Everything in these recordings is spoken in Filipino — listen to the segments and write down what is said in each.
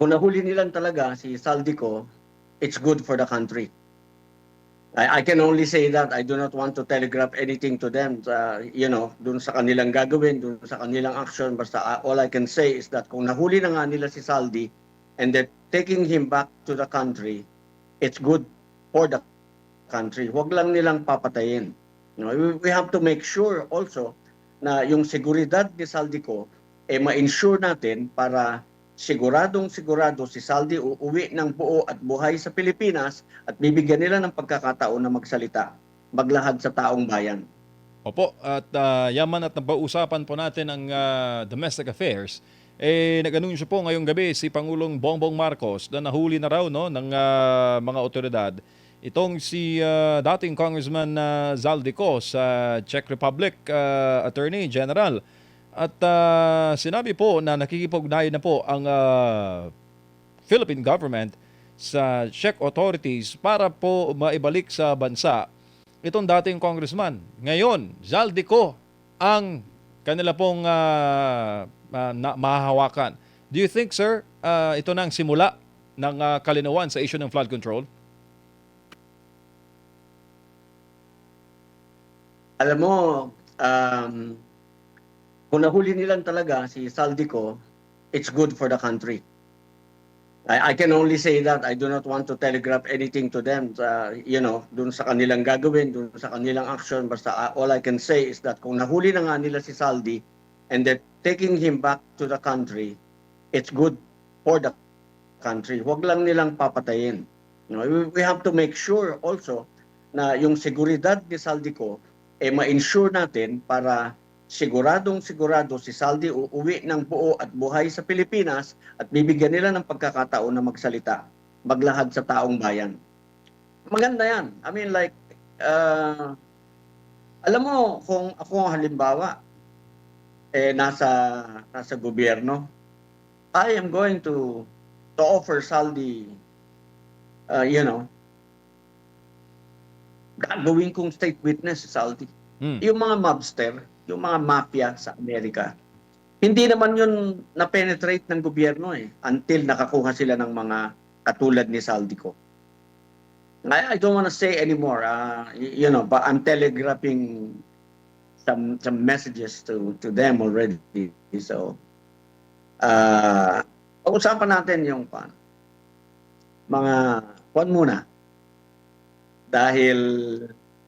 kung nahuli nilang talaga si Saldico, it's good for the country. I can only say that I do not want to telegraph anything to them, dun sa kanilang gagawin, dun sa kanilang action. Basta all I can say is that kung nahuli na nga nila si Saldi and they're taking him back to the country, it's good for the country. Huwag lang nilang papatayin. We have to make sure also na yung seguridad ni Saldico ma-ensure natin para sigurado si Saldi uuwi ng buo at buhay sa Pilipinas at bibigyan nila ng pagkakataon na magsalita, maglahad sa taong bayan. Opo, at yaman at napausapan po natin ang domestic affairs. Nag-anunsyo po ngayong gabi si Pangulong Bongbong Marcos na nahuli na raw ng mga otoridad itong si dating Congressman Zaldico sa Czech Republic Attorney General. At sinabi po na nakikipag-ugnayan na po ang Philippine government sa Czech authorities para po maibalik sa bansa itong dating congressman. Ngayon, Zaldico ang kanila pong mahahawakan. Do you think, sir, ito na ang simula ng kalinawan sa issue ng flood control? Alam mo, kung nahuli nilang talaga si Saldico, it's good for the country. I can only say that I do not want to telegraph anything to them, dun sa kanilang gagawin, dun sa kanilang action. Basta all I can say is that kung nahuli na nga nila si Saldi and they're taking him back to the country, it's good for the country. Huwag lang nilang papatayin. We have to make sure also na yung seguridad ni Saldico ma-ensure natin para siguro si Saldi uuwi ng buo at buhay sa Pilipinas at bibigyan nila ng pagkakataon na magsalita, maglahad sa taong bayan. Maganda yan. I mean, alam mo, kung ako halimbawa, nasa gobyerno, I am going to offer Saldi, gagawin kong state witness si Saldi. Yung mga mobster, yung mga mafia sa Amerika, hindi naman yun na-penetrate ng gobyerno until nakakuha sila ng mga katulad ni Saldico. I don't want to say anymore, but I'm telegraphing some messages to them already. So, pag-usapan natin yung mga muna. Dahil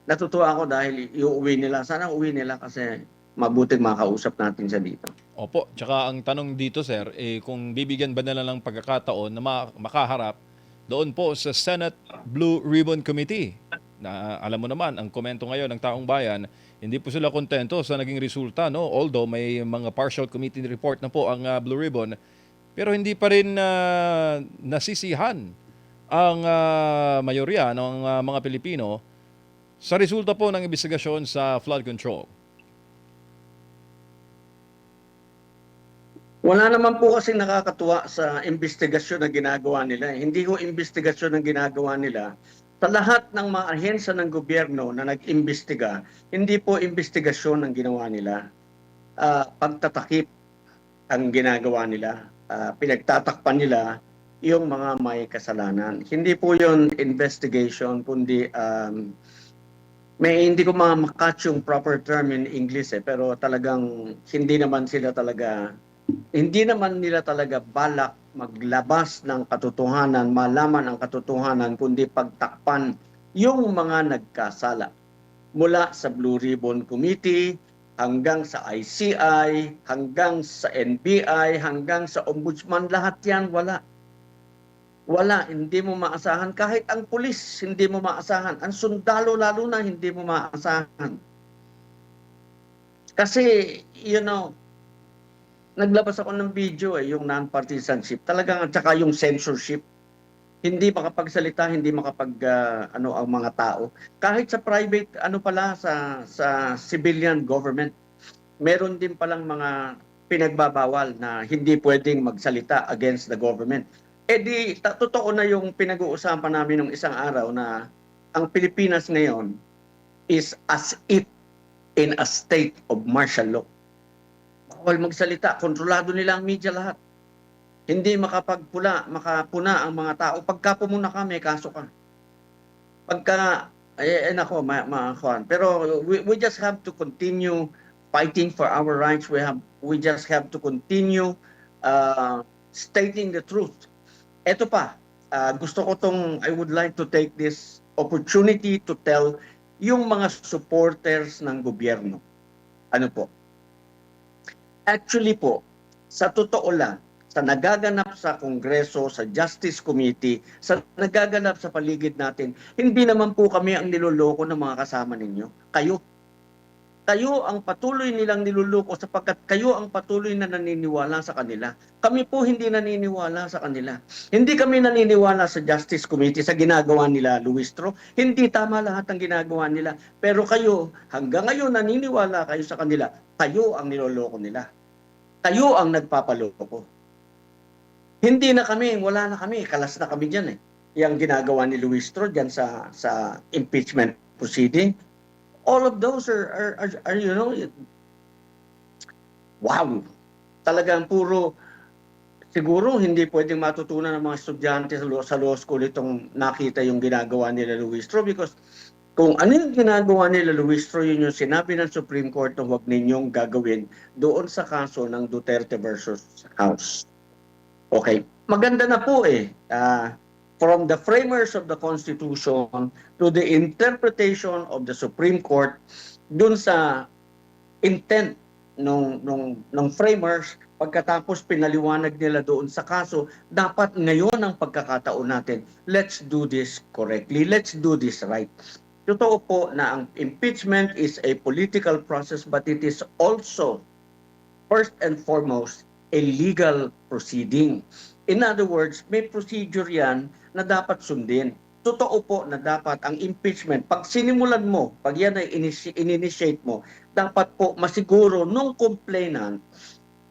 natutuwa ako dahil iuwi nila. Sana uwi nila kasi mabuting makausap natin siya dito. Opo, tsaka ang tanong dito, sir, kung bibigyan ba nila ng pagkakataon na makaharap doon po sa Senate Blue Ribbon Committee. Na alam mo naman, ang komento ngayon ng taong bayan, hindi po sila kontento sa naging resulta, no? Although may mga partial committee report na po ang Blue Ribbon, pero hindi pa rin nasisihan ang mayorya ng mga Pilipino sa resulta po ng investigasyon sa flood control. Wala naman po kasi nakakatuwa sa investigasyon na ginagawa nila. Hindi ko investigasyon ang ginagawa nila. Sa lahat ng mga ahensya ng gobyerno na nag-imbestiga, hindi po investigasyon ang ginawa nila. Pagtatakip ang ginagawa nila. Pinagtatakpan nila yung mga may kasalanan. Hindi po yun investigation, kundi hindi ko makatch yung proper term in English pero talagang hindi naman nila talaga balak maglabas ng katotohanan, malaman ang katotohanan, kundi pagtakpan yung mga nagkasala. Mula sa Blue Ribbon Committee, hanggang sa ICI, hanggang sa NBI, hanggang sa Ombudsman, lahat yan wala. Wala, hindi mo maasahan. Kahit ang pulis, hindi mo maasahan. Ang sundalo, lalo na, hindi mo maasahan. Kasi, naglabas ako ng video yung non-partisanship. Talagang, at saka yung censorship. Hindi makapagsalita, hindi ang mga tao. Kahit sa private, sa civilian government, meron din palang mga pinagbabawal na hindi pwedeng magsalita against the government. Totoo na yung pinag-uusapan namin nung isang araw na ang Pilipinas ngayon is as if in a state of martial law. Bawal magsalita, kontrolado nila ang media lahat. hindi makapuna ang mga tao. Pagka pumuna ka, may kaso ka. Pagka, nako, pero we just have to continue fighting for our rights. We just have to continue stating the truth. Ito pa, gusto ko I would like to take this opportunity to tell yung mga supporters ng gobyerno. Ano po? Actually po, sa totoo lang, sa nagaganap sa Kongreso, sa Justice Committee, sa nagaganap sa paligid natin, hindi naman po kami ang niloloko ng mga kasama ninyo. Kayo. Kayo ang patuloy nilang niluloko sapagkat kayo ang patuloy na naniniwala sa kanila. Kami po hindi naniniwala sa kanila. Hindi kami naniniwala sa Justice Committee sa ginagawa nila, Luistro. Hindi tama lahat ng ginagawa nila. Pero kayo, hanggang ngayon naniniwala kayo sa kanila. Kayo ang niloloko nila. Kayo ang nagpapaloko. Hindi na kami, wala na kami, kalas na kami dyan eh. Yang ginagawa ni Luistro dyan sa impeachment proceeding. All of those are you know, wow. Talagang puro, siguro hindi pwedeng matutunan ng mga estudyante sa law school itong nakita yung ginagawa nila Luistro because kung ano yung ginagawa nila Luistro, yun yung sinabi ng Supreme Court na huwag ninyong gagawin doon sa kaso ng Duterte versus House. Okay, maganda na po eh. From the framers of the Constitution to the interpretation of the Supreme Court, dun sa intent ng framers, pagkatapos pinaliwanag nila doon sa kaso, dapat ngayon ang pagkakataon natin, let's do this correctly, let's do this right. Totoo po na ang impeachment is a political process, but it is also, first and foremost, a legal proceeding. In other words, may procedure yan na dapat sundin. Totoo po na dapat ang impeachment, pag sinimulan mo, pag yan ay in-initiate mo, dapat po masiguro nung complainant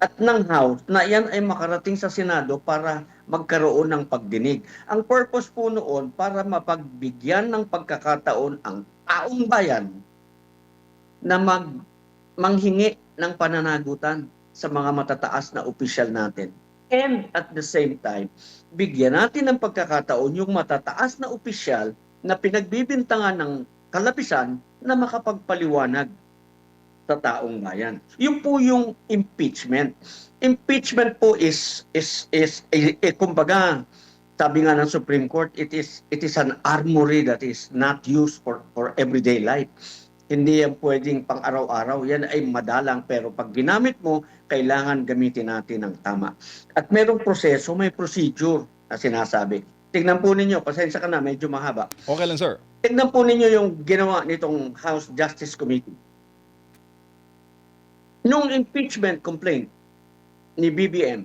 at ng House na yan ay makarating sa Senado para magkaroon ng pagdinig. Ang purpose po noon para mapagbigyan ng pagkakataon ang taong bayan na manghingi ng pananagutan sa mga matataas na opisyal natin. And at the same time, bigyan natin ng pagkakataon yung matataas na opisyal na pinagbibintangan ng kalapisan na makapagpaliwanag sa taong bayan. Yun po yung impeachment. Impeachment po is kumbaga, sabi nga ng Supreme Court, it is an armory that is not used for everyday life. Hindi yan pwedeng pang araw-araw. Yan ay madalang pero pag ginamit mo, kailangan gamitin natin ng tama. At merong proseso, may procedure na sinasabi. Tingnan po ninyo, pasensya ka na, medyo mahaba. Okay lang, sir. Tingnan po ninyo yung ginawa nitong House Justice Committee. Nung impeachment complaint ni BBM,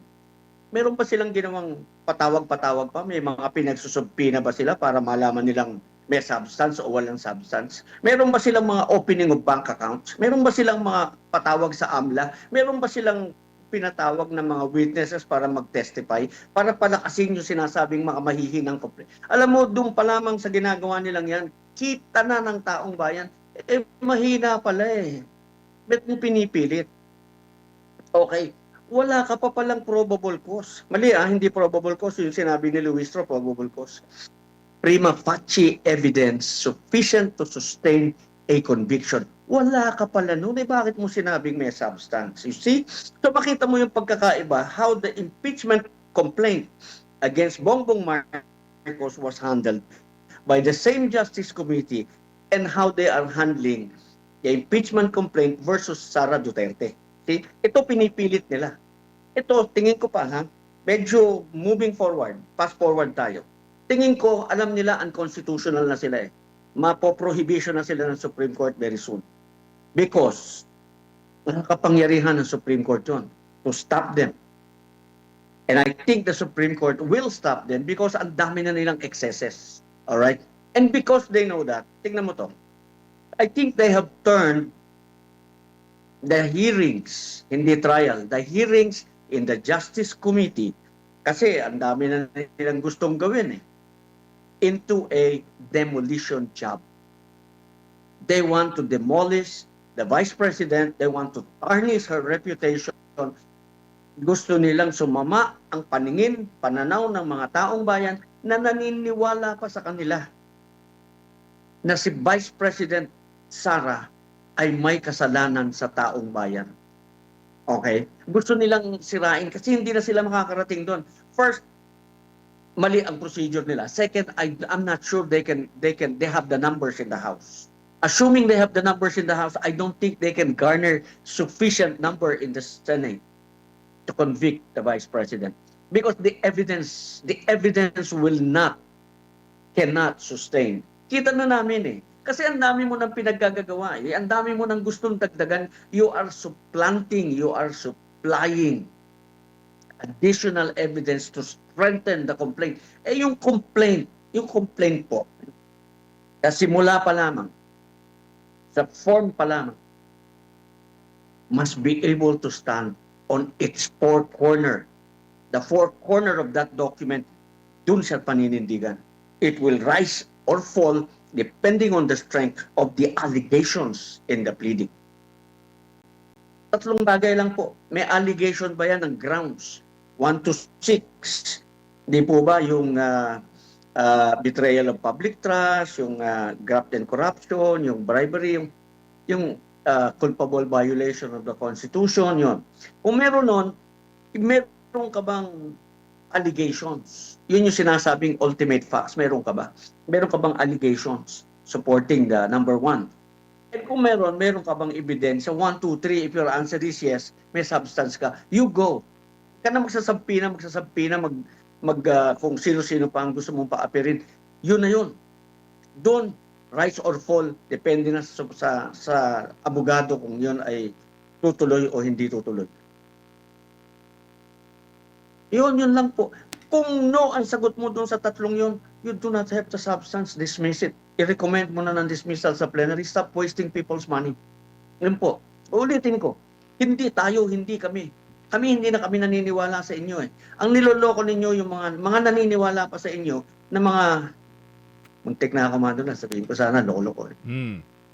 meron pa silang ginawang patawag-patawag pa? May mga pinagsusubpina ba sila para malaman nilang may substance o walang substance? Meron ba silang mga opening of bank accounts? Meron ba silang mga patawag sa AMLA? Meron ba silang pinatawag ng mga witnesses para mag-testify? Para palakasin yung sinasabing mga mahihinang complaint. Alam mo, doon pa lamang sa ginagawa nilang yan, kita na ng taong bayan, mahina pala eh. Ba't mo pinipilit? Okay. Wala ka pa palang probable cause. Mali hindi probable cause. Yung sinabi ni Luistro, probable cause. Prima facie evidence sufficient to sustain a conviction. Wala ka pala nun. Bakit mo sinabing may substance? You see? So makita mo yung pagkakaiba, how the impeachment complaint against Bongbong Marcos was handled by the same Justice Committee and how they are handling the impeachment complaint versus Sara Duterte. See? Ito pinipilit nila. Ito, tingin ko pa medyo moving forward, fast forward tayo. Tingin ko, alam nila unconstitutional na sila eh. Mapoprohibition na sila ng Supreme Court very soon. Because, nakakapangyarihan ng Supreme Court yun to stop them. And I think the Supreme Court will stop them because ang dami na nilang excesses. Alright? And because they know that, tingnan mo to, I think they have turned the hearings, hindi trial, the hearings in the Justice Committee, kasi ang dami na nilang gustong gawin eh, into a demolition job. They want to demolish the Vice President, they want to tarnish her reputation, gusto nilang sumama ang paningin, pananaw ng mga taong bayan na naniniwala pa sa kanila na si Vice President Sara ay may kasalanan sa taong bayan. Okay? Gusto nilang sirain kasi hindi na sila makakarating doon. First, mali ang procedure nila. Second, I'm not sure they have the numbers in the House. Assuming they have the numbers in the House, I don't think they can garner sufficient number in the Senate to convict the Vice President because the evidence cannot sustain. Kita na namin eh. Kasi ang dami mo nang pinaggagawa eh. Ang dami mo nang gustong dagdagan. You are supplanting, you are supplying additional evidence to strengthen the complaint. Eh yung complaint po, simula pa lamang, sa form pa lamang, must be able to stand on its four corner. The four corner of that document, dun siya paninindigan. It will rise or fall depending on the strength of the allegations in the pleading. Tatlong bagay lang po. May allegation ba yan ng grounds? 1 to 6. Di po ba yung betrayal of public trust, yung graft and corruption, yung bribery, yung culpable violation of the Constitution, yun. Kung meron nun, meron ka bang allegations? Yun yung sinasabing ultimate facts. Meron ka ba? Meron ka bang allegations supporting the number 1? And kung meron ka bang ebidensya? 1, 2, 3, if your answer is yes, may substance ka, you go. Ka na magsasampi na, kung sino-sino pa ang gusto mong paapirin. Yun na yun. Doon, rise or fall, depende na sa abogado kung yun ay tutuloy o hindi tutuloy. Yun lang po. Kung no ang sagot mo doon sa tatlong yun, you do not have the substance, dismiss it. I-recommend mo na ng dismissal sa plenary. Stop wasting people's money. Yun po. Ulitin ko. Hindi kami. Hindi na kami naniniwala sa inyo eh. Ang niloloko ninyo yung mga naniniwala pa sa inyo na mga muntik na ako man doon, sabihin ko sana loko-loko eh.